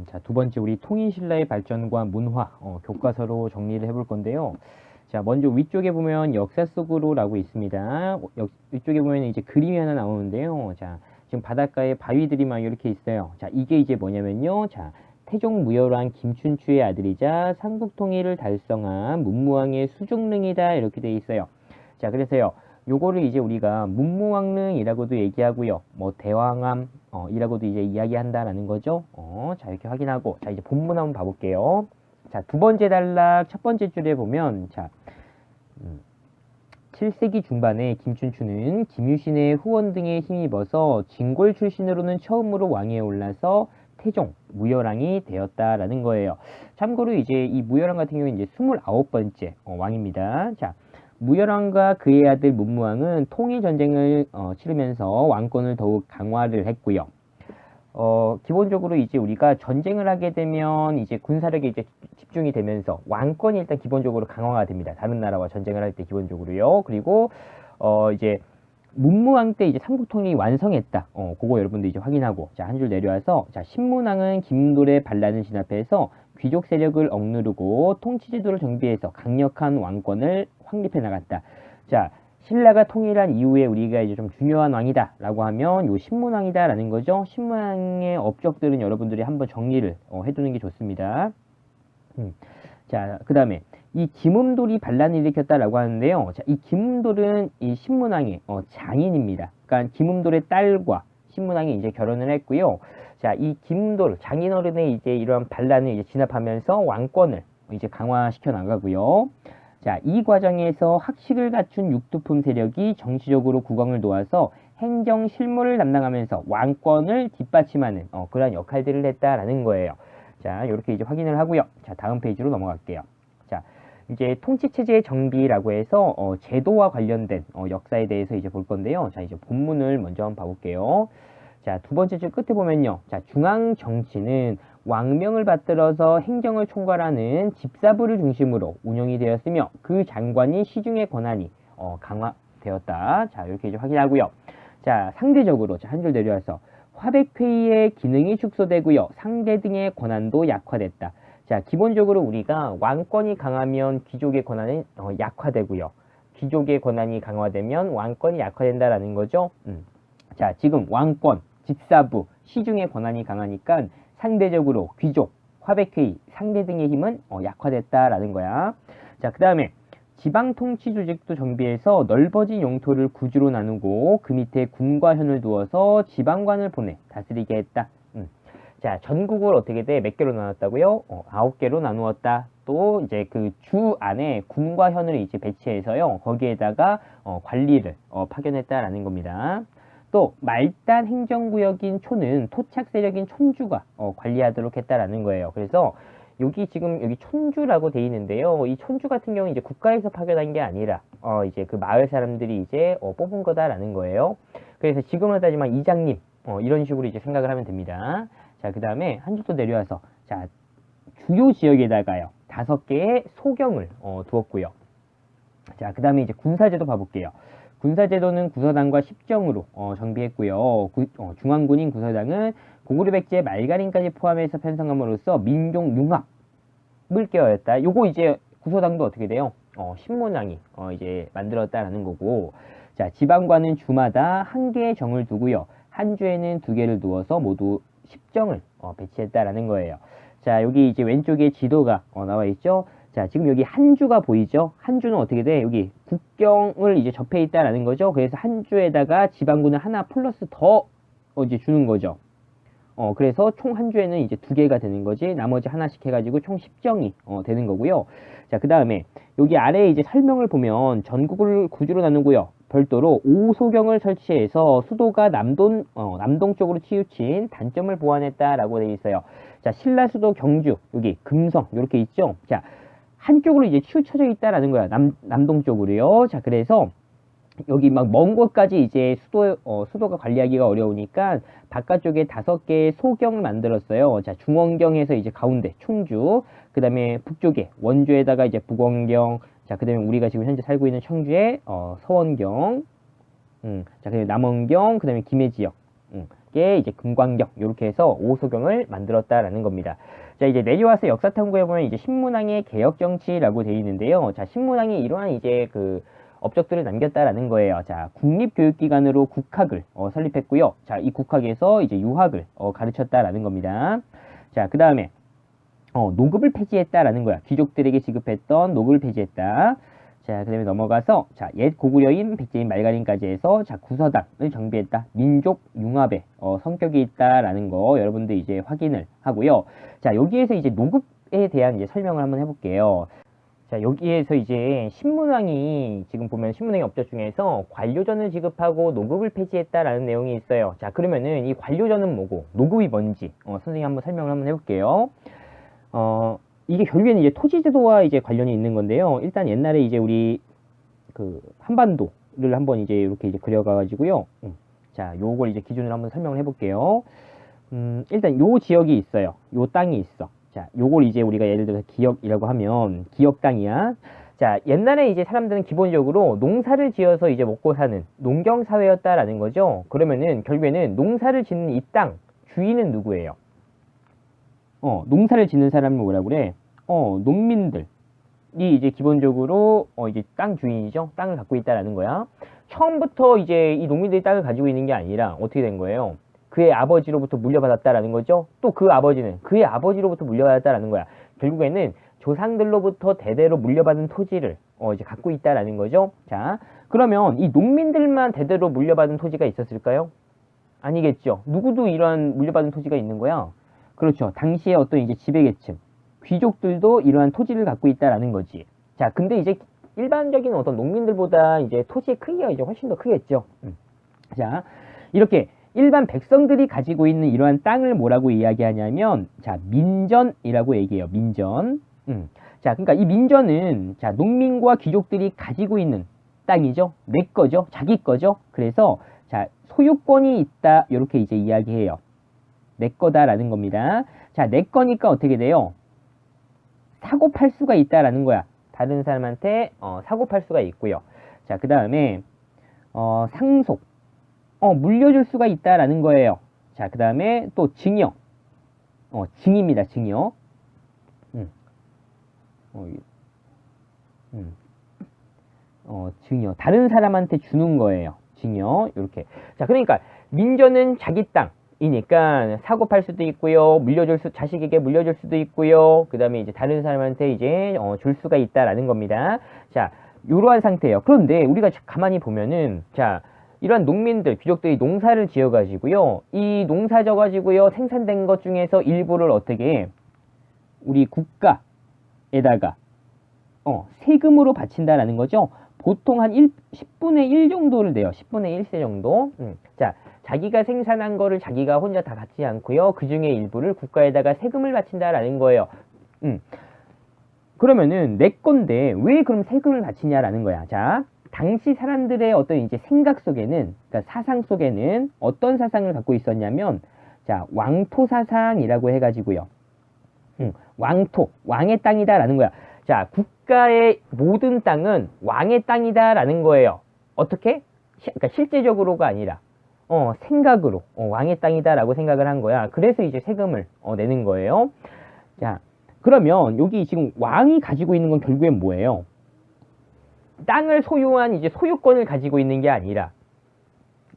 자, 두 번째 우리 통일신라의 발전과 문화 교과서로 정리를 해볼 건데요. 자, 먼저 위쪽에 보면 역사 속으로라고 있습니다. 위쪽에 보면 이제 그림이 하나 나오는데요. 자, 지금 바닷가에 바위들이 막 이렇게 있어요. 자, 이게 이제 뭐냐면요. 자, 태종무열왕 김춘추의 아들이자 삼국통일을 달성한 문무왕의 수중릉이다 이렇게 돼 있어요. 자, 그래서요. 요거를 이제 우리가 문무왕릉이라고도 얘기하고요. 뭐 대왕암 이라고도 이제 이야기한다라는 거죠. 자, 이렇게 확인하고 자, 이제 본문 한번 봐볼게요. 자, 두 번째 단락 첫 번째 줄에 보면 자, 7세기 중반에 김춘추는 김유신의 후원 등에 힘입어서 진골 출신으로는 처음으로 왕위에 올라서 태종 무열왕이 되었다라는 거예요. 참고로 이제 이 무열왕 같은 경우는 이제 29번째 왕입니다. 자, 무열왕과 그의 아들 문무왕은 통일 전쟁을 치르면서 왕권을 더욱 강화를 했고요. 기본적으로 이제 우리가 전쟁을 하게 되면 이제 군사력이 이제 집중이 되면서 왕권이 일단 기본적으로 강화가 됩니다. 다른 나라와 전쟁을 할 때 기본적으로요. 그리고 이제 문무왕 때 이제 삼국통일이 완성했다. 그거 여러분들 이제 확인하고 자, 한 줄 내려와서 자, 신문왕은 김돌의 반란을 진압해서 귀족 세력을 억누르고 통치제도를 정비해서 강력한 왕권을 확립해 나갔다. 자, 신라가 통일한 이후에 우리가 이제 좀 중요한 왕이다 라고 하면 요 신문왕이다 라는 거죠. 신문왕의 업적들은 여러분들이 한번 정리를 해두는 게 좋습니다. 자, 그 다음에 이 김음돌이 반란을 일으켰다라고 하는데요. 자, 이 김음돌은 이 신문왕의 장인입니다. 그러니까 김음돌의 딸과 신문왕이 이제 결혼을 했고요. 자, 이 김음돌 장인어른의 이제 이러한 반란을 이제 진압하면서 왕권을 이제 강화시켜 나가고요. 자, 이 과정에서 학식을 갖춘 육두품 세력이 정치적으로 국왕을 도와서 행정 실무를 담당하면서 왕권을 뒷받침하는 그러한 역할들을 했다라는 거예요. 자, 이렇게 이제 확인을 하고요. 자, 다음 페이지로 넘어갈게요. 자, 이제 통치체제의 정비라고 해서 제도와 관련된 역사에 대해서 이제 볼 건데요. 자, 이제 본문을 먼저 한번 봐볼게요. 자, 두 번째 줄 끝에 보면요. 자, 중앙 정치는 왕명을 받들어서 행정을 총괄하는 집사부를 중심으로 운영이 되었으며 그 장관이 시중의 권한이 강화되었다. 자, 이렇게 이제 확인하고요. 자, 상대적으로 자, 한 줄 내려와서 화백회의의 기능이 축소되고요. 상대 등의 권한도 약화됐다. 자, 기본적으로 우리가 왕권이 강하면 귀족의 권한은 약화되고요. 귀족의 권한이 강화되면 왕권이 약화된다라는 거죠. 자, 지금 왕권, 집사부, 시중의 권한이 강하니까 상대적으로 귀족, 화백회의, 상대 등의 힘은 약화됐다라는 거야. 자, 그 다음에 지방통치조직도 정비해서 넓어진 영토를 구주로 나누고 그 밑에 군과 현을 두어서 지방관을 보내 다스리게 했다. 자, 전국을 어떻게 돼? 몇 개로 나눴다고요? 9개로 나누었다. 또 이제 그 주 안에 군과 현을 이제 배치해서요. 거기에다가 관리를 파견했다라는 겁니다. 또 말단 행정구역인 촌은 토착 세력인 촌주가 관리하도록 했다라는 거예요. 그래서 여기 지금 여기 촌주라고 돼 있는데요. 이 촌주 같은 경우는 이제 국가에서 파견한 게 아니라 이제 그 마을 사람들이 이제 뽑은 거다라는 거예요. 그래서 지금은 따지만 이장님 이런 식으로 이제 생각을 하면 됩니다. 자, 그 다음에 한 줄 더 내려와서 자, 주요 지역에다가요 5개의 소경을 두었고요. 자, 그 다음에 이제 군사제도 봐볼게요. 군사제도는 구서당과 십정으로 정비했고요. 중앙군인 구서당은 고구려 백제 말가림까지 포함해서 편성함으로써 민족 융합을 꾀하였다. 요거 이제 구서당도 어떻게 돼요? 신문왕이 이제 만들었다라는 거고. 자, 지방관은 주마다 한 개의 정을 두고요. 한 주에는 2개를 두어서 모두 10정을 배치했다라는 거예요. 자, 여기 이제 왼쪽에 지도가 나와 있죠. 자, 지금 여기 한 주가 보이죠? 한 주는 어떻게 돼? 여기 국경을 이제 접해 있다라는 거죠. 그래서 한 주에다가 지방군을 하나 플러스 더 이제 주는 거죠. 그래서 총 한 주에는 이제 2개가 되는 거지. 나머지 하나씩 해가지고 총 10정이 되는 거고요. 자, 그 다음에 여기 아래에 이제 설명을 보면 전국을 구주로 나누고요. 별도로 5소경을 설치해서 수도가 남동쪽으로 치우친 단점을 보완했다라고 되어 있어요. 자, 신라 수도 경주, 여기 금성, 이렇게 있죠? 자, 한쪽으로 이제 치우쳐져 있다라는 거야. 남동쪽으로요. 자, 그래서 여기 막 먼 곳까지 이제 수도가 관리하기가 어려우니까 바깥쪽에 5개의 소경을 만들었어요. 자, 중원경에서 이제 가운데 충주, 그 다음에 북쪽에 원주에다가 이제 북원경, 자, 그 다음에 우리가 지금 현재 살고 있는 청주에 서원경, 자, 그 다음에 남원경, 그 다음에 김해 지역, 게 이제 금광경 이렇게 해서 오소경을 만들었다라는 겁니다. 자, 이제 내려와서 역사 탐구해 보면 이제 신문왕의 개혁 정치라고 되어 있는데요. 자, 신문왕이 이러한 이제 그 업적들을 남겼다라는 거예요. 자, 국립교육기관으로 국학을 설립했고요. 자, 이 국학에서 이제 유학을 가르쳤다라는 겁니다. 자, 그 다음에 노급을 폐지했다라는 거야. 귀족들에게 지급했던 노급을 폐지했다. 자, 그 다음에 넘어가서, 자, 옛 고구려인 백제인 말갈인까지 해서, 자, 구서당을 정비했다. 민족 융합에, 성격이 있다라는 거 여러분들 이제 확인을 하고요. 자, 여기에서 이제 노급에 대한 이제 설명을 한번 해볼게요. 자, 여기에서 이제 신문왕이 지금 보면 신문왕의 업적 중에서 관료전을 지급하고 노급을 폐지했다라는 내용이 있어요. 자, 그러면은 이 관료전은 뭐고, 노급이 뭔지, 선생님이 한번 설명을 한번 해볼게요. 이게 결국에는 이제 토지제도와 이제 관련이 있는 건데요. 일단 옛날에 이제 우리 그 한반도를 한번 이제 이렇게 이제 그려가지고요. 자, 요걸 이제 기준으로 한번 설명을 해볼게요. 일단 요 지역이 있어요. 요 땅이 있어. 자, 요걸 이제 우리가 예를 들어서 기역이라고 하면 기역 땅이야. 자, 옛날에 이제 사람들은 기본적으로 농사를 지어서 이제 먹고 사는 농경 사회였다라는 거죠. 그러면은 결국에는 농사를 짓는 이 땅 주인은 누구예요? 농사를 짓는 사람은 뭐라고 그래? 농민들이 이제 기본적으로 이제 땅 주인이죠. 땅을 갖고 있다라는 거야. 처음부터 이제 이 농민들이 땅을 가지고 있는 게 아니라 어떻게 된 거예요? 그의 아버지로부터 물려받았다라는 거죠. 또 그 아버지는 그의 아버지로부터 물려받았다라는 거야. 결국에는 조상들로부터 대대로 물려받은 토지를 이제 갖고 있다라는 거죠. 자, 그러면 이 농민들만 대대로 물려받은 토지가 있었을까요? 아니겠죠. 누구도 이러한 물려받은 토지가 있는 거야. 그렇죠. 당시에 어떤 이제 지배계층, 귀족들도 이러한 토지를 갖고 있다라는 거지. 자, 근데 이제 일반적인 어떤 농민들보다 이제 토지의 크기가 이제 훨씬 더 크겠죠. 자, 이렇게 일반 백성들이 가지고 있는 이러한 땅을 뭐라고 이야기하냐면, 자, 민전이라고 얘기해요. 민전. 자, 그러니까 이 민전은, 자, 농민과 귀족들이 가지고 있는 땅이죠. 내 거죠. 자기 거죠. 그래서, 자, 소유권이 있다. 이렇게 이제 이야기해요. 내 거다라는 겁니다. 자, 내 거니까 어떻게 돼요? 사고 팔 수가 있다라는 거야. 다른 사람한테 사고 팔 수가 있고요. 자, 그 다음에 상속, 물려줄 수가 있다라는 거예요. 자, 그 다음에 또 증여, 증입니다. 증여. 증여. 다른 사람한테 주는 거예요. 증여. 이렇게. 자, 그러니까 민전은 자기 땅. 이니까 사고 팔 수도 있고요. 자식에게 물려줄 수도 있고요. 그 다음에 이제 다른 사람한테 이제 줄 수가 있다라는 겁니다. 자, 이러한 상태예요. 그런데 우리가 가만히 보면은, 자, 이러한 농민들, 귀족들이 농사를 지어 가지고요. 이 농사 져 가지고요. 생산된 것 중에서 일부를 어떻게 우리 국가에다가 세금으로 바친다라는 거죠. 보통 한 10분의 1 정도를 내요. 10분의 1세 정도. 자, 자기가 생산한 거를 자기가 혼자 다 받지 않고요. 그 중에 일부를 국가에다가 세금을 바친다라는 거예요. 그러면은 내 건데 왜 그럼 세금을 바치냐라는 거야. 자, 당시 사람들의 어떤 이제 생각 속에는, 그러니까 사상 속에는 어떤 사상을 갖고 있었냐면, 자, 왕토 사상이라고 해가지고요. 왕토, 왕의 땅이다라는 거야. 자, 국가의 모든 땅은 왕의 땅이다라는 거예요. 어떻게? 그러니까 실제적으로가 아니라 생각으로 왕의 땅이다라고 생각을 한 거야. 그래서 이제 세금을 내는 거예요. 자, 그러면 여기 지금 왕이 가지고 있는 건 결국엔 뭐예요? 땅을 소유한 이제 소유권을 가지고 있는 게 아니라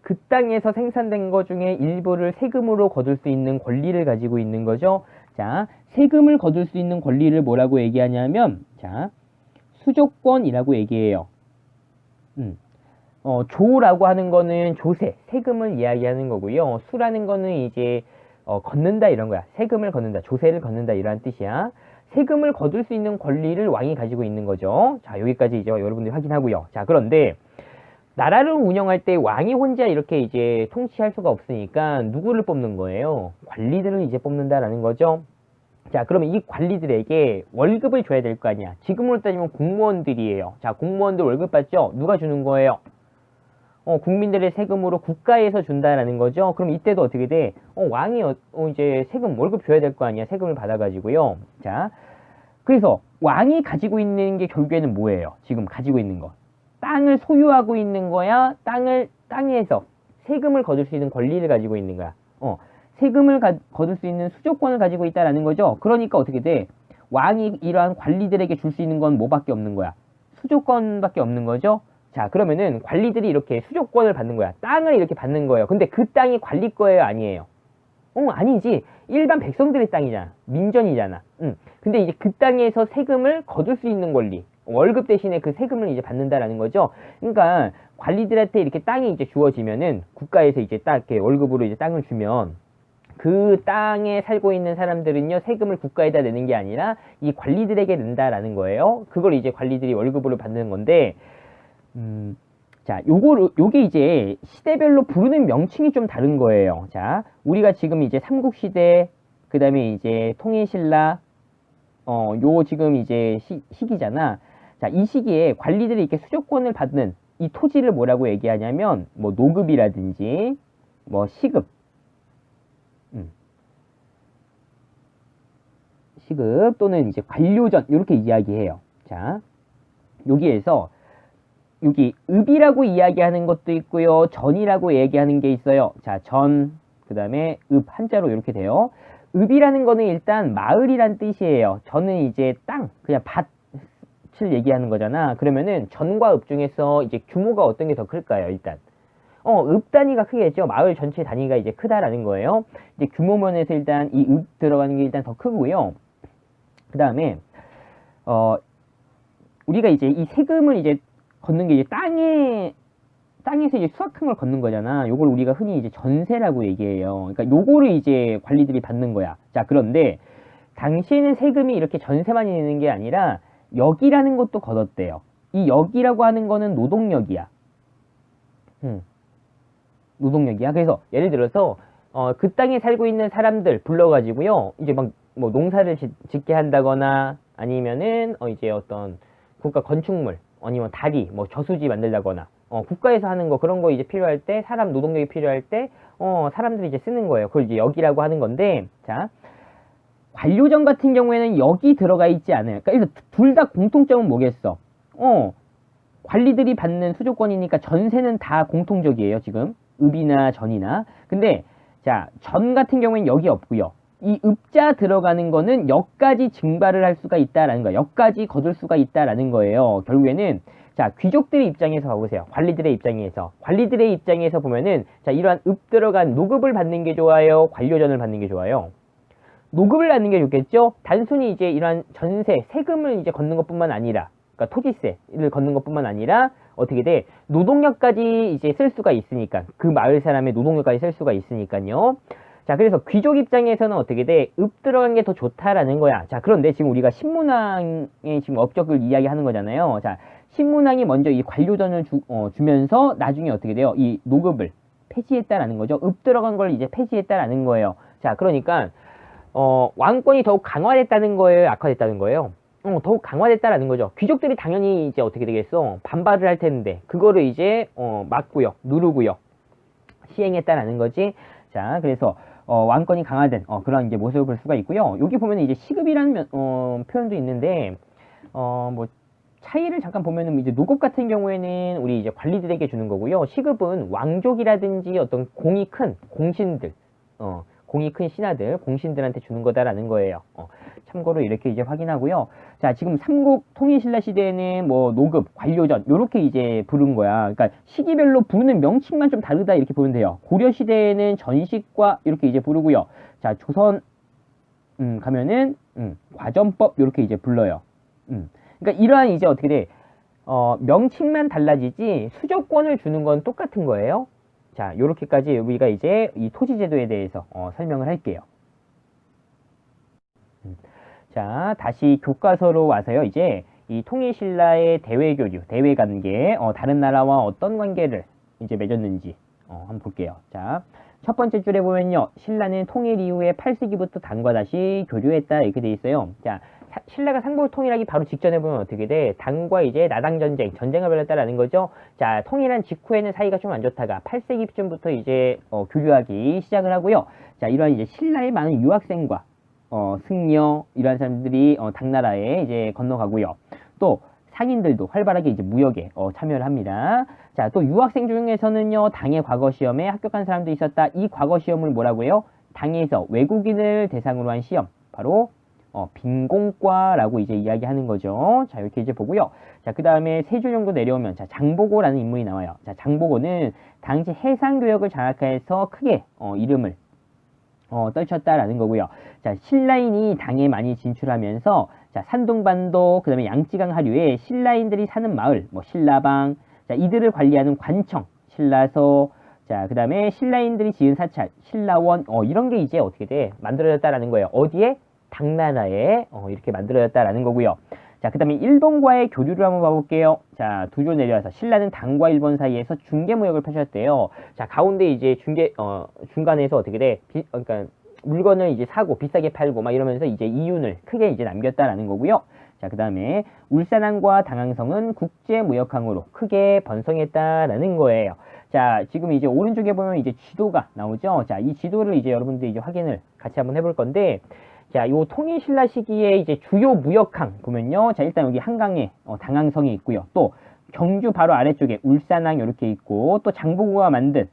그 땅에서 생산된 것 중에 일부를 세금으로 거둘 수 있는 권리를 가지고 있는 거죠. 자, 세금을 거둘 수 있는 권리를 뭐라고 얘기하냐면, 자, 수조권이라고 얘기해요. 조라고 하는 거는 조세, 세금을 이야기하는 거고요. 수라는 거는 이제 걷는다 이런 거야. 세금을 걷는다, 조세를 걷는다 이런 뜻이야. 세금을 거둘 수 있는 권리를 왕이 가지고 있는 거죠. 자, 여기까지 이제 여러분들이 확인하고요. 자, 그런데 나라를 운영할 때 왕이 혼자 이렇게 이제 통치할 수가 없으니까 누구를 뽑는 거예요? 관리들을 이제 뽑는다라는 거죠. 자, 그러면 이 관리들에게 월급을 줘야 될 거 아니야. 지금으로 따지면 공무원들이에요. 자, 공무원들 월급 받죠? 누가 주는 거예요? 국민들의 세금으로 국가에서 준다라는 거죠. 그럼 이때도 어떻게 돼? 왕이 이제 세금, 월급 줘야 될 거 아니야. 세금을 받아가지고요. 자, 그래서 왕이 가지고 있는 게 결국에는 뭐예요? 지금 가지고 있는 거. 땅을 소유하고 있는 거야? 땅에서 세금을 거둘 수 있는 권리를 가지고 있는 거야? 세금을 거둘 수 있는 수조권을 가지고 있다라는 거죠. 그러니까 어떻게 돼? 왕이 이러한 관리들에게 줄 수 있는 건 뭐밖에 없는 거야? 수조권밖에 없는 거죠. 자, 그러면은 관리들이 이렇게 수조권을 받는 거야. 땅을 이렇게 받는 거예요. 근데 그 땅이 관리 거예요, 아니에요? 아니지. 일반 백성들의 땅이잖아. 민전이잖아. 근데 이제 그 땅에서 세금을 거둘 수 있는 권리. 월급 대신에 그 세금을 이제 받는다라는 거죠. 그러니까 관리들한테 이렇게 땅이 이제 주어지면은 국가에서 이제 딱 이렇게 월급으로 이제 땅을 주면 그 땅에 살고 있는 사람들은요, 세금을 국가에다 내는 게 아니라 이 관리들에게 낸다라는 거예요. 그걸 이제 관리들이 월급으로 받는 건데, 자, 요게 이제 시대별로 부르는 명칭이 좀 다른 거예요. 자, 우리가 지금 이제 삼국시대, 그 다음에 이제 통일신라, 요 지금 이제 시기잖아. 자, 이 시기에 관리들이 이렇게 수조권을 받는 이 토지를 뭐라고 얘기하냐면, 뭐 노급이라든지, 뭐 시급, 시급 또는 이제 관료전 이렇게 이야기해요. 자, 여기에서 여기 읍이라고 이야기하는 것도 있고요. 전이라고 얘기하는 게 있어요. 자, 전, 그 다음에 읍 한자로 이렇게 돼요. 읍이라는 거는 일단 마을이란 뜻이에요. 전은 이제 땅, 그냥 밭을 얘기하는 거잖아. 그러면은 전과 읍 중에서 이제 규모가 어떤 게 더 클까요? 일단 읍 단위가 크겠죠. 마을 전체 단위가 이제 크다라는 거예요. 이제 규모 면에서 일단 이 읍 들어가는 게 일단 더 크고요. 그 다음에 우리가 이제 이 세금을 이제 걷는 게 이제 땅에서 이제 수확한 걸 걷는 거잖아. 요걸 우리가 흔히 이제 전세라고 얘기해요. 그러니까 요거를 이제 관리들이 받는 거야. 자, 그런데 당시에는 세금이 이렇게 전세만 있는 게 아니라 역이라는 것도 걷었대요. 이 역이라고 하는 거는 노동력이야. 노동력이야. 그래서 예를 들어서 그 땅에 살고 있는 사람들 불러가지고요. 이제 막 뭐 농사를 짓게 한다거나 아니면은 이제 어떤 국가 건축물 아니면 다리 뭐 저수지 만들다거나 국가에서 하는 거 그런 거 이제 필요할 때 사람 노동력이 필요할 때 사람들이 이제 쓰는 거예요. 그걸 이제 역이라고 하는 건데 자 관료전 같은 경우에는 역이 들어가 있지 않아요. 그러니까 둘 다 공통점은 뭐겠어? 관리들이 받는 수조권이니까 전세는 다 공통적이에요. 지금 읍이나 전이나 근데 자 전 같은 경우에는 역이 없고요. 이 읍자 들어가는 거는 역까지 증발을 할 수가 있다라는 거예요. 역까지 거둘 수가 있다라는 거예요. 결국에는 자 귀족들의 입장에서 봐보세요. 관리들의 입장에서 보면은 자 이러한 읍 들어간 노급을 받는 게 좋아요. 관료전을 받는 게 좋아요. 노급을 받는 게 좋겠죠. 단순히 이제 이러한 전세 세금을 이제 걷는 것뿐만 아니라 그러니까 토지세를 걷는 것뿐만 아니라 어떻게 돼 노동력까지 이제 쓸 수가 있으니까 그 마을 사람의 노동력까지 쓸 수가 있으니까요. 자, 그래서 귀족 입장에서는 어떻게 돼? 읍 들어간 게 더 좋다라는 거야. 자, 그런데 지금 우리가 신문왕의 지금 업적을 이야기하는 거잖아요. 자, 신문왕이 먼저 이 관료전을 주면서 나중에 어떻게 돼요? 이 노급을 폐지했다라는 거죠. 읍 들어간 걸 이제 폐지했다라는 거예요. 자, 그러니까 왕권이 더욱 강화됐다는 거예요? 악화됐다는 거예요? 더욱 강화됐다라는 거죠. 귀족들이 당연히 이제 어떻게 되겠어? 반발을 할 텐데 그거를 이제 막고요. 누르고요. 시행했다라는 거지. 자, 그래서 왕권이 강화된 그런 이제 모습을 볼 수가 있고요. 여기 보면 이제 시급이라는 표현도 있는데 뭐 차이를 잠깐 보면은 이제 노급 같은 경우에는 우리 이제 관리들에게 주는 거고요. 시급은 왕족이라든지 어떤 공이 큰 공신들, 공이 큰 신하들, 공신들한테 주는 거다라는 거예요. 참고로 이렇게 이제 확인하고요. 자, 지금 삼국 통일신라 시대에는 뭐 노급, 관료전 요렇게 이제 부른 거야. 그러니까 시기별로 부르는 명칭만 좀 다르다 이렇게 보면 돼요. 고려 시대에는 전식과 이렇게 이제 부르고요. 자, 조선 가면은 과전법 요렇게 이제 불러요. 그러니까 이러한 이제 어떻게 돼? 명칭만 달라지지 수조권을 주는 건 똑같은 거예요. 자, 요렇게까지 우리가 이제 이 토지제도에 대해서 설명을 할게요. 자, 다시 교과서로 와서요. 이제 이 통일신라의 대외교류, 대외관계, 다른 나라와 어떤 관계를 이제 맺었는지 한번 볼게요. 자, 첫 번째 줄에 보면요. 신라는 통일 이후에 8세기부터 당과 다시 교류했다 이렇게 돼 있어요. 자, 신라가 상국을 통일하기 바로 직전에 보면 어떻게 돼? 당과 이제 나당 전쟁을 벌였다라는 거죠. 자, 통일한 직후에는 사이가 좀 안 좋다가 8세기쯤부터 이제 교류하기 시작을 하고요. 자, 이러한 이제 신라의 많은 유학생과 승려 이러한 사람들이 당나라에 이제 건너가고요. 또 상인들도 활발하게 이제 무역에 참여를 합니다. 자, 또 유학생 중에서는요, 당의 과거 시험에 합격한 사람도 있었다. 이 과거 시험을 뭐라고 해요? 당에서 외국인을 대상으로 한 시험. 바로 빈공과라고 이제 이야기하는 거죠. 자, 이렇게 이제 보고요. 자, 그 다음에 세 줄 정도 내려오면, 자, 장보고라는 인물이 나와요. 자, 장보고는 당시 해상교역을 장악해서 크게 이름을 떨쳤다라는 거고요. 자, 신라인이 당에 많이 진출하면서, 자, 산둥반도, 그 다음에 양쯔강 하류에 신라인들이 사는 마을, 뭐 신라방, 자, 이들을 관리하는 관청, 신라서, 자, 그 다음에 신라인들이 지은 사찰, 신라원, 이런 게 이제 어떻게 돼? 만들어졌다라는 거예요. 어디에? 당나라에 이렇게 만들어졌다라는 거고요. 자, 그 다음에 일본과의 교류를 한번 봐볼게요. 자, 두 줄 내려와서 신라는 당과 일본 사이에서 중개무역을 펼쳤대요. 자, 가운데 이제 중간에서 어떻게 돼? 그러니까 물건을 이제 사고 비싸게 팔고 막 이러면서 이제 이윤을 크게 이제 남겼다라는 거고요. 자, 그 다음에 울산항과 당항성은 국제무역항으로 크게 번성했다라는 거예요. 자, 지금 이제 오른쪽에 보면 이제 지도가 나오죠. 자, 이 지도를 이제 여러분들이 이제 확인을 같이 한번 해볼 건데, 자, 요 통일신라 시기에 이제 주요 무역항 보면요. 자, 일단 여기 한강에 당항성이 있고요. 또 경주 바로 아래쪽에 울산항 이렇게 있고, 또 장보고가 만든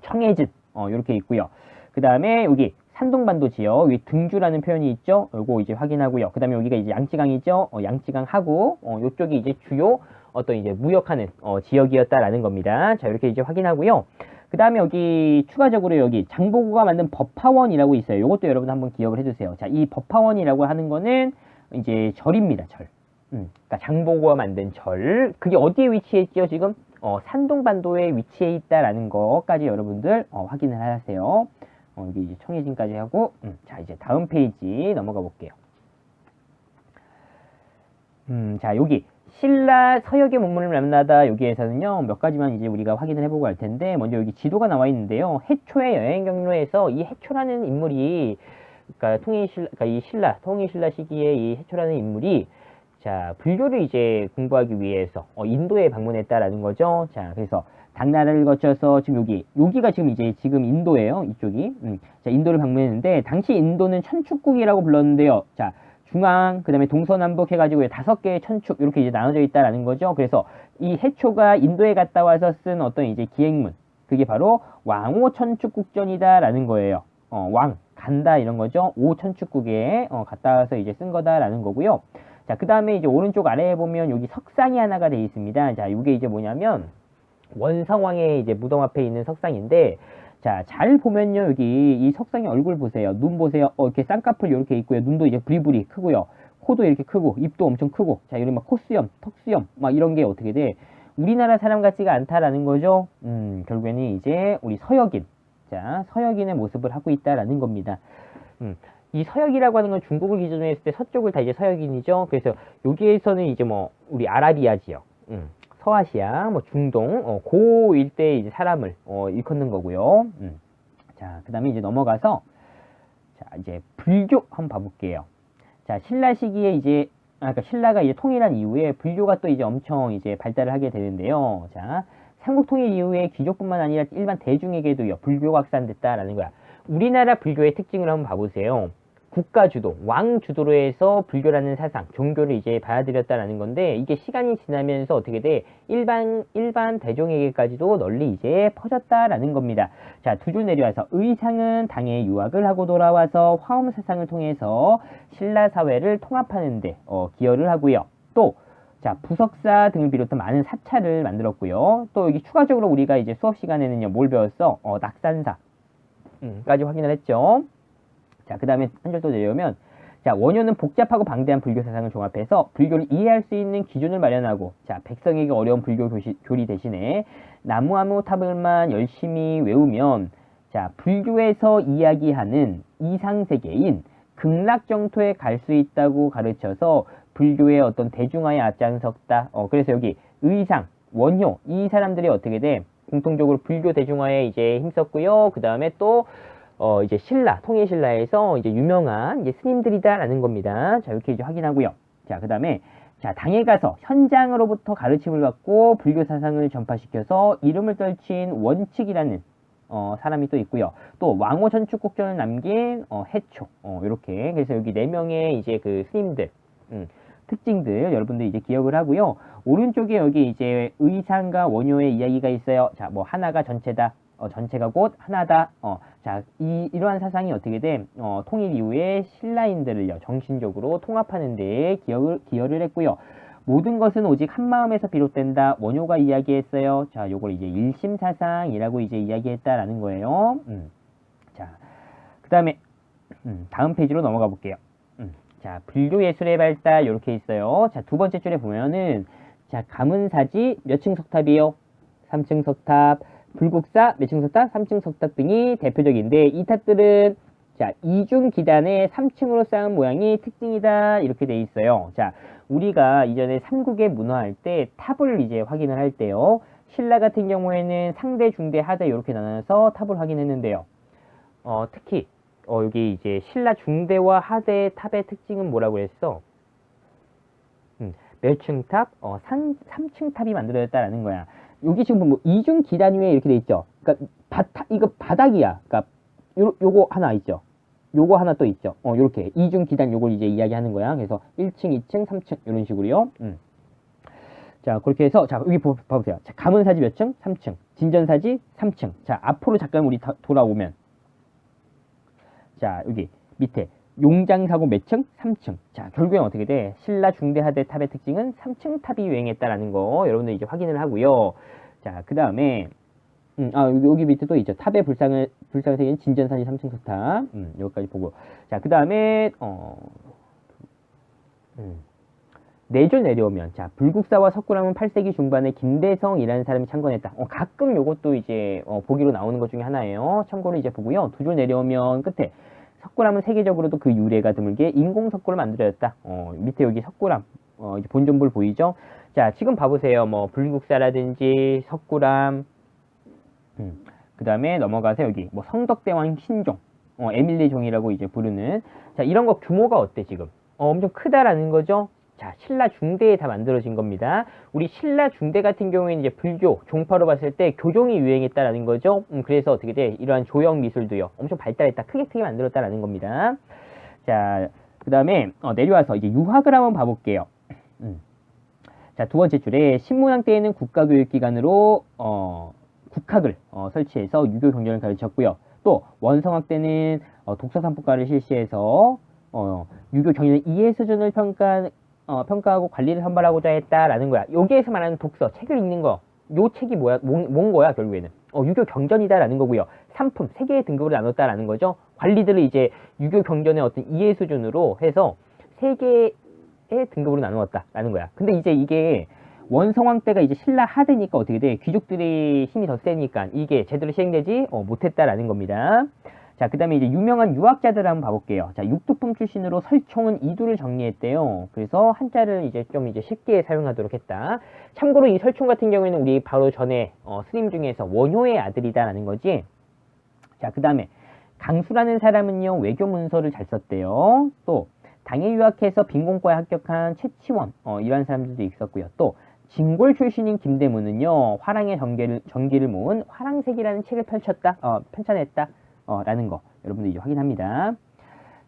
청해진 이렇게 있고요. 그 다음에 여기 산둥반도 지역, 여기 등주라는 표현이 있죠. 요거 이제 확인하고요. 그 다음에 여기가 이제 양쯔강이죠. 양쯔강하고 요쪽이 이제 주요 어떤 이제 무역하는 지역이었다라는 겁니다. 자, 이렇게 이제 확인하고요. 그 다음에 여기 추가적으로 여기 장보고가 만든 법화원이라고 있어요. 이것도 여러분 한번 기억을 해주세요. 자, 이 법화원이라고 하는 거는 이제 절입니다. 절. 그러니까 장보고가 만든 절. 그게 어디에 위치해 있죠? 지금 산둥반도에 위치해 있다라는 것까지 여러분들 확인을 하세요. 여기 이제 청해진까지 하고 자, 이제 다음 페이지 넘어가 볼게요. 자, 여기 신라 서역의 문물을 만나다 여기에서는요 몇 가지만 이제 우리가 확인을 해보고 할 텐데, 먼저 여기 지도가 나와 있는데요. 해초의 여행 경로에서 이 해초라는 인물이, 그러니까 이 통일신라 시기에 이 해초라는 인물이, 자, 불교를 이제 공부하기 위해서 인도에 방문했다라는 거죠. 자, 그래서 당나라를 거쳐서 지금 여기가 지금 인도예요. 이쪽이. 자, 인도를 방문했는데 당시 인도는 천축국이라고 불렀는데요. 자, 중앙, 그 다음에 동서남북 해가지고 5개의 천축, 이렇게 이제 나눠져 있다라는 거죠. 그래서 이 해초가 인도에 갔다 와서 쓴 어떤 이제 기행문, 그게 바로 왕오천축국전이다라는 거예요. 왕, 간다, 이런 거죠. 오천축국에 갔다 와서 이제 쓴 거다라는 거고요. 자, 그 다음에 이제 오른쪽 아래에 보면 여기 석상이 하나가 되어 있습니다. 자, 이게 이제 뭐냐면, 원성왕의 이제 무덤 앞에 있는 석상인데, 자, 잘 보면요, 여기 이 석상의 얼굴 보세요. 눈 보세요. 이렇게 쌍꺼풀 이렇게 있고요. 눈도 이제 부리부리 크고요. 코도 이렇게 크고, 입도 엄청 크고, 자, 이런 막 콧수염, 턱수염, 막 이런 게 어떻게 돼? 우리나라 사람 같지가 않다라는 거죠. 결국에는 이제 우리 서역인, 자, 서역인의 모습을 하고 있다라는 겁니다. 이 서역이라고 하는 건 중국을 기준으로 했을 때 서쪽을 다 이제 서역인이죠. 그래서 여기에서는 이제 뭐 우리 아라비아 지역, 서아시아, 뭐 중동, 고 일대에 이제 사람을 일컫는 거고요. 자, 그 다음에 이제 넘어가서, 자, 이제 불교 한번 봐볼게요. 자, 신라 시기에 이제, 그러니까 신라가 이제 통일한 이후에 불교가 또 이제 엄청 이제 발달을 하게 되는데요. 자, 삼국 통일 이후에 귀족뿐만 아니라 일반 대중에게도요, 불교가 확산됐다라는 거야. 우리나라 불교의 특징을 한번 봐보세요. 국가 주도, 왕 주도로 해서 불교라는 사상, 종교를 이제 받아들였다라는 건데, 이게 시간이 지나면서 어떻게 돼? 일반 대중에게까지도 널리 이제 퍼졌다라는 겁니다. 자, 두 줄 내려와서 의상은 당에 유학을 하고 돌아와서 화엄 사상을 통해서 신라 사회를 통합하는데 기여를 하고요. 또, 자, 부석사 등을 비롯한 많은 사찰을 만들었고요. 또 여기 추가적으로 우리가 이제 수업 시간에는요, 뭘 배웠어? 낙산사. 까지 확인을 했죠. 자, 그 다음에 한 줄 또 내려오면, 자, 원효는 복잡하고 방대한 불교 사상을 종합해서 불교를 이해할 수 있는 기준을 마련하고, 자, 백성에게 어려운 불교 교리 대신에 나무아미타불만 열심히 외우면, 자, 불교에서 이야기하는 이상세계인 극락정토에 갈 수 있다고 가르쳐서 불교의 어떤 대중화에 앞장섰다. 그래서 여기 의상, 원효, 이 사람들이 어떻게 돼? 공통적으로 불교 대중화에 이제 힘썼고요. 그 다음에 또 이제 통일신라에서 이제 유명한 이제 스님들이다라는 겁니다. 자, 이렇게 이제 확인하고요. 자, 그 다음에, 자, 당에 가서 현장으로부터 가르침을 받고 불교 사상을 전파시켜서 이름을 떨친 원칙이라는 사람이 또 있고요. 또 왕오천축국전을 남긴 해초, 이렇게. 그래서 여기 4명의 이제 그 스님들, 특징들 여러분들 이제 기억을 하고요. 오른쪽에 여기 이제 의상과 원효의 이야기가 있어요. 자, 뭐 하나가 전체다. 전체가 곧 하나다. 자, 이러한 사상이 어떻게 돼? 통일 이후에 신라인들을요, 정신적으로 통합하는 데에 기여를 했고요. 모든 것은 오직 한 마음에서 비롯된다. 원효가 이야기했어요. 자, 요걸 이제 일심사상이라고 이제 이야기했다라는 거예요. 자, 그 다음에, 다음 페이지로 넘어가 볼게요. 자, 불교예술의 발달, 요렇게 있어요. 자, 두 번째 줄에 보면은, 자, 가문사지 몇 층 석탑이요? 3층 석탑. 불국사 몇 층 석탑? 3층 석탑 등이 대표적인데, 이 탑들은, 자, 이중 기단의 3층으로 쌓은 모양이 특징이다. 이렇게 돼 있어요. 자, 우리가 이전에 삼국의 문화할 때 탑을 이제 확인을 할 때요. 신라 같은 경우에는 상대, 중대, 하대 이렇게 나눠서 탑을 확인했는데요. 특히, 여기 이제 신라 중대와 하대의 탑의 특징은 뭐라고 했어? 몇 층 탑? 3층 탑이 만들어졌다라는 거야. 여기 지금 뭐 이중 기단 위에 이렇게 돼 있죠. 그러니까 이거 바닥이야. 그러니까 요거 하나 있죠. 요거 하나 또 있죠. 요렇게 이중 기단 요걸 이제 이야기하는 거야. 그래서 1층, 2층, 3층 이런 식으로요. 자, 그렇게 해서 자, 여기 봐보세요. 자, 가문사지 몇 층? 3층. 진전사지 3층. 자, 앞으로 잠깐 우리 돌아오면 자, 여기 밑에 용장사고 몇 층? 3층. 자, 결국엔 어떻게 돼? 신라 중대하대 탑의 특징은 3층 탑이 유행했다라는 거 여러분들 이제 확인을 하고요. 자, 그 다음에 여기 밑에 또 있죠. 탑의 불상을 새긴 진전사지 3층 석탑. 여기까지 보고. 자, 그 다음에 네 줄 내려오면 자, 불국사와 석굴암은 8세기 중반에 김대성이라는 사람이 창건했다. 가끔 요것도 이제 보기로 나오는 것 중에 하나예요. 참고로 이제 보고요. 두 줄 내려오면 끝에 석굴암은 세계적으로도 그 유래가 드물게 인공 석굴을 만들어졌다. 밑에 여기 석굴암 이제 본전볼 보이죠? 자, 지금 봐보세요. 뭐 불국사라든지 석굴암, 그 다음에 넘어가서 여기 뭐 성덕대왕 신종, 에밀리 종이라고 이제 부르는 자, 이런 거 규모가 어때 지금? 엄청 크다라는 거죠. 자, 신라 중대에 다 만들어진 겁니다. 우리 신라 중대 같은 경우에는 이제 불교, 종파로 봤을 때 교종이 유행했다라는 거죠. 그래서 어떻게 돼? 이러한 조형 미술도요. 엄청 발달했다. 크게 만들었다라는 겁니다. 자, 그 다음에 내려와서 이제 유학을 한번 봐볼게요. 자, 두 번째 줄에 신문왕 때에는 국가교육기관으로 국학을 설치해서 유교 경전을 가르쳤고요. 또 원성왕 때는 독서산법과를 실시해서 유교 경전의 이해 수준을 평가하고 관리를 선발하고자 했다라는 거야. 여기에서 말하는 독서, 책을 읽는 거, 요 책이 뭔 거야, 결국에는. 유교 경전이다라는 거고요. 상품, 세 개의 등급으로 나눴다라는 거죠. 관리들을 이제 유교 경전의 어떤 이해 수준으로 해서 세 개의 등급으로 나누었다라는 거야. 근데 이제 이게 원성왕 때가 이제 신라 하대니까 어떻게 돼? 귀족들의 힘이 더 세니까 이게 제대로 시행되지 못했다라는 겁니다. 자, 그 다음에 이제 유명한 유학자들 한번 봐볼게요. 자, 육두품 출신으로 설총은 이두를 정리했대요. 그래서 한자를 이제 좀 이제 쉽게 사용하도록 했다. 참고로 이 설총 같은 경우에는 우리 바로 전에 스님 중에서 원효의 아들이다라는 거지. 자, 그 다음에 강수라는 사람은요, 외교 문서를 잘 썼대요. 또 당에 유학해서 빈공과에 합격한 최치원 이런 사람들도 있었고요. 또 진골 출신인 김대문은요, 화랑의 전기를 모은 화랑색이라는 책을 편찬했다. 라는 거 여러분들 이제 확인합니다.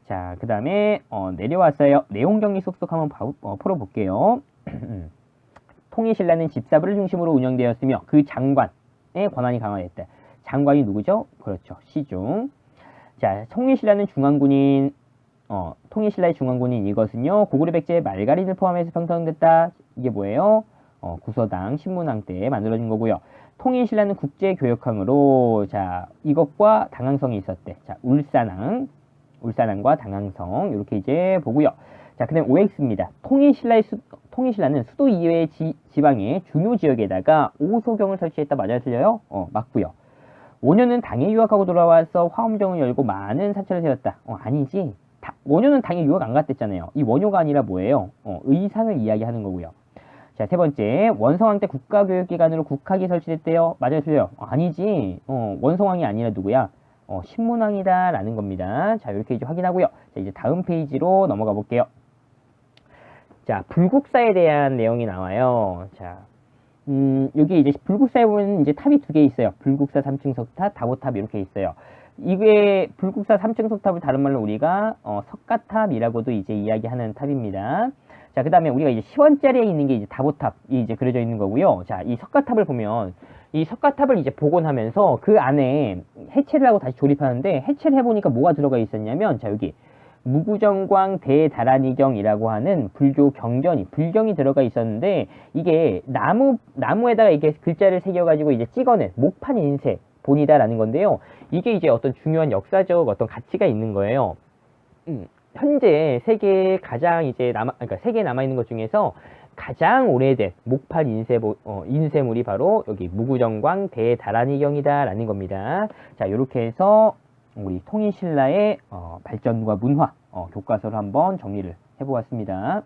자, 그 다음에 내려왔어요. 내용 정리 쏙쏙 한번 풀어볼게요. 통일신라는 집사부를 중심으로 운영되었으며 그 장관의 권한이 강화됐다. 장관이 누구죠? 그렇죠, 시중. 자, 통일신라는 통일신라의 중앙군인 이것은요, 고구려 백제의 말가린을 포함해서 편성됐다. 이게 뭐예요? 구서당, 신문왕 때 만들어진 거고요. 통일신라는 국제교역항으로 자, 이것과 당항성이 있었대. 자, 울산항과 당항성 이렇게 이제 보고요. 자, 그다음 OX입니다. 통일신라는 수도 이외의 지방의 중요 지역에다가 오소경을 설치했다. 맞아요, 틀려요? 맞고요. 5년은 당에 유학하고 돌아와서 화엄정을 열고 많은 사찰을 세웠다. 아니지. 원효는 당에 유학 안 갔댔잖아요. 이 원효가 아니라 뭐예요? 의상을 이야기하는 거고요. 자, 세 번째, 원성왕 때 국가교육기관으로 국학이 설치됐대요. 맞아요, 틀려요? 아니지. 원성왕이 아니라 누구야? 신문왕이다 라는 겁니다. 자, 이렇게 이제 확인하고요. 자, 이제 다음 페이지로 넘어가 볼게요. 자, 불국사에 대한 내용이 나와요. 자, 여기 이제 불국사에 보면 이제 탑이 두 개 있어요. 불국사 3층 석탑, 다보탑 이렇게 있어요. 이게 불국사 3층 석탑을 다른 말로 우리가 석가탑이라고도 이제 이야기하는 탑입니다. 자, 그 다음에 우리가 이제 시원자리에 있는 게 이제 다보탑이 이제 그려져 있는 거고요. 자, 이 석가탑을 보면 이 석가탑을 이제 복원하면서 그 안에 해체를 하고 다시 조립하는데 해체를 해보니까 뭐가 들어가 있었냐면 자, 여기 무구정광 대다란이경이라고 하는 불교 경전이 불경이 들어가 있었는데 이게 나무에다가 이게 글자를 새겨가지고 이제 찍어낸 목판 인쇄 본이다라는 건데요. 이게 이제 어떤 중요한 역사적 어떤 가치가 있는 거예요. 현재 세계에 가장 이제 그러니까 세계에 남아 있는 것 중에서 가장 오래된 목판 인쇄물이 바로 여기 무구정광 대다란이경이다라는 겁니다. 자, 이렇게 해서 우리 통일신라의 발전과 문화 교과서를 한번 정리를 해보았습니다.